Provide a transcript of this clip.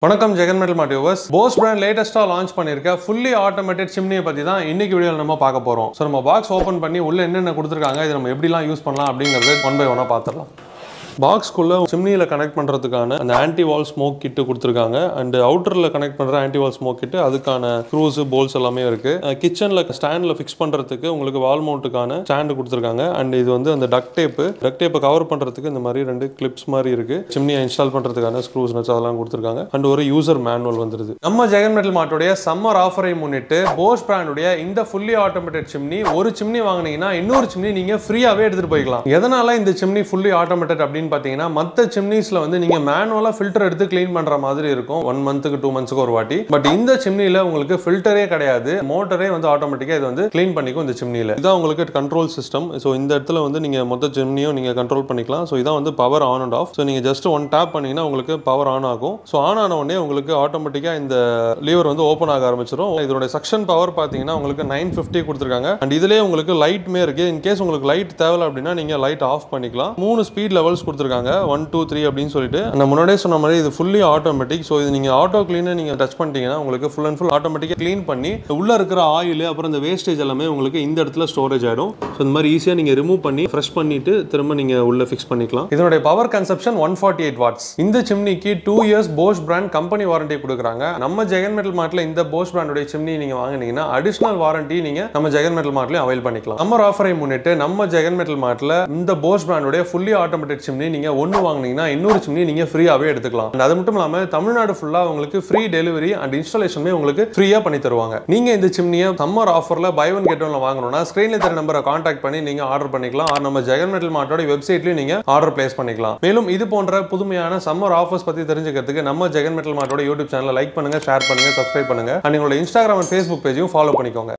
வணக்கம் Jagan metal mart viewers. Bosch brand லேட்டஸ்டா launch பண்ணிருக்க ஃபுல்லி ஆட்டோமேட்டட் சிம்னியை பத்தி தான் இன்னைக்கு வீடியோல நம்ம பார்க்க போறோம். சோ நம்ம பாக்ஸ் ஓபன் பண்ணி உள்ள என்னென்ன கொடுத்திருக்காங்க, இதை நம்ம எப்படிலாம் யூஸ் பண்ணலாம் அப்படிங்கறத ஒன் பை ஒன்னா பார்த்துடலாம். பாக்ஸ்க்குள்ள சிம்னியில கனெக்ட் பண்றதுக்கான அந்த ஆன்டி வால் ஸ்மோக் கிட் கொடுத்துருக்காங்க. அண்ட் அவுட்டர்ல கனெக்ட் பண்ற ஆன்டி வால் ஸ்மோக் கிட், அதுக்கான ஸ்க்ரூஸ் போல்ஸ் எல்லாமே இருக்கு. கிச்சன்ல ஸ்டாண்ட்ல ஃபிக்ஸ் பண்றதுக்கு உங்களுக்கு வால் மவுண்ட்டுக்கான ஸ்டாண்ட் கொடுத்துருக்காங்க. அண்ட் இது வந்து அந்த டக்ட் டேப்பை கவர் பண்றதுக்கு இந்த மாதிரி ரெண்டு கிளிப்ஸ் மாதிரி இருக்கு. சிம்னியை இன்ஸ்டால் பண்றதுக்கான ஸ்க்ரூஸ் அதெல்லாம் கொடுத்துருக்காங்க. அண்ட் ஒரு யூசர் மேனுவல் வந்துருது. நம்ம ஜெகன் மெட்டல் மார்ட்டுடைய சம்மர் ஆஃபரை முன்னிட்டு போஸ் பிராண்டுடைய இந்த ஃபுல்லி ஆட்டோமேட்டட் சிம்னி, ஒரு சிம்னி வாங்குனீங்கன்னா இன்னொரு சிம்னி நீங்க ஃப்ரீயாவே எடுத்துட்டு போய்க்கலாம். எதனால இந்த சிம்னி ஃபுல்லி ஆட்டோமேட்டட் அப்படின்னு பாத்தீங்கன்னா, மத்த சிம்னிஸ்ல வந்து நீங்க மேனுவலா ஃபில்டர் எடுத்து க்ளீன் பண்ற மாதிரி இருக்கும் 1 மந்த்க்கு 2 மந்த்ஸ்க்கு ஒரு வாட்டி. பட் இந்த சிம்னில உங்களுக்கு ஃபில்டரே கிடையாது, மோட்டரே வந்து ஆட்டோமேட்டிக்கா இது வந்து க்ளீன் பண்ணிக்கும். இந்த சிம்னில இதான் உங்களுக்கு கண்ட்ரோல் சிஸ்டம். சோ இந்த இடத்துல வந்து நீங்க மொத்த சிம்னியும் நீங்க கண்ட்ரோல் பண்ணிக்கலாம். சோ இதான் வந்து power on and half. So நீங்க ஜஸ்ட் ஒன் டேப் பண்ணீங்கன்னா உங்களுக்கு பவர் ஆன் ஆகும். சோ ஆன் ஆன உடனே உங்களுக்கு ஆட்டோமேட்டிக்கா இந்த லீவர் வந்து ஓபன் ஆக ஆரம்பிச்சிடும். இதோட சக்ஷன் பவர் பாத்தீங்கன்னா உங்களுக்கு 950 கொடுத்திருக்காங்க. அண்ட் இதுலயே உங்களுக்கு லைட்மே இருக்கு. இன் கேஸ் உங்களுக்கு லைட் தேவை அப்படின்னா நீங்க லைட் ஆஃப் பண்ணிக்கலாம். 3 ஸ்பீட் லெவல்ஸ் கொடுத்திருக்காங்க, 1 2 3 அப்படின்னு சொல்லிட்டு. நான் முன்னாடியே சொன்ன மாதிரி இது ஃபுல்லி ஆட்டோமேட்டிக். ஸோ இது நீங்க ஆட்டோ கிளீனை நீங்க டச் பண்ணிட்டீங்கன்னா உங்களுக்கு ஃபுல் அண்ட் ஃபுல் ஆட்டோமேட்டிக்கா க்ளீன் பண்ணி உள்ள இருக்கிற ஆயில் அப்புறம் இந்த வேஸ்டேஜ் எல்லாமே உங்களுக்கு இந்த இடத்துல ஸ்டோரேஜ் ஆயிடும். ஸோ இந்த மாதிரி ஈஸியா நீங்க ரிமூவ் பண்ணி ஃப்ரெஷ் பண்ணிட்டு திரும்ப நீங்க உள்ள ஃபிக்ஸ் பண்ணிக்கலாம். இதனுடைய பவர் கன்சப்ஷன் 148 வாட்ஸ். இந்த சிம்னிக்கு 2 years Bosch brand company warranty கொடுக்குறாங்க. நம்ம ஜெகன் மெட்டல் மார்ட்ல இந்த போஸ் பிராண்டோட சிம்னி நீங்க வாங்குனீங்கன்னா அடிஷனல் வாரண்டி நீங்க நம்ம ஜெகன் மெட்டல் மார்ட்ல அவைல் பண்ணிக்கலாம். சம்மர் ஆஃபரை முன்னிட்டு நம்ம ஜெகன் மெட்டல் மார்ட்ல இந்த போஸ் பிராண்டோட ஃபுல்லி ஆட்டோமேட்டட் சிம்னி நீங்க ஒன்னு வாங்குனீங்கன்னா இன்னொரு சிம்னி நீங்க ஃப்ரீயாவே எடுத்துக்கலாம். அது மட்டும் இல்லாம தமிழ்நாடு ஃபுல்லா உங்களுக்கு ஃப்ரீ டெலிவரி அண்ட் இன்ஸ்டாலேஷனுமே உங்களுக்கு ஃப்ரீயா பண்ணி தருவாங்க. நீங்க இந்த சிம்னியை சம்மர் ஆஃபர்ல பை ஒன் கெட் ஒன்ல வாங்கணும்னா ஸ்கிரீன்ல தெரிய நம்பரை கான்டாக்ட் பண்ணி நீங்க ஆர்டர் பண்ணிக்கலாம். நம்ம ஜெகன் மெட்டல் மார்ட்டோட வெப்சைட்லயும் நீங்க ஆர்டர் பிளேஸ் பண்ணிக்கலாம். மேலும் இது போன்ற புதுமையான சம்மர் ஆஃபர்ஸ் பத்தி தெரிஞ்சுக்கிறதுக்கு நம்ம ஜெகன் மெட்டல் மார்ட்டோட யூடியூப் சேனலை லைக் பண்ணுங்க, ஷேர் பண்ணுங்க, சப்ஸ்கிரைப் பண்ணுங்க. அண்ட் உங்களோட இன்ஸ்டாகிராம் அண்ட் ஃபேஸ்புக் பேஜையும் ஃபாலோ பண்ணிக்கோங்க.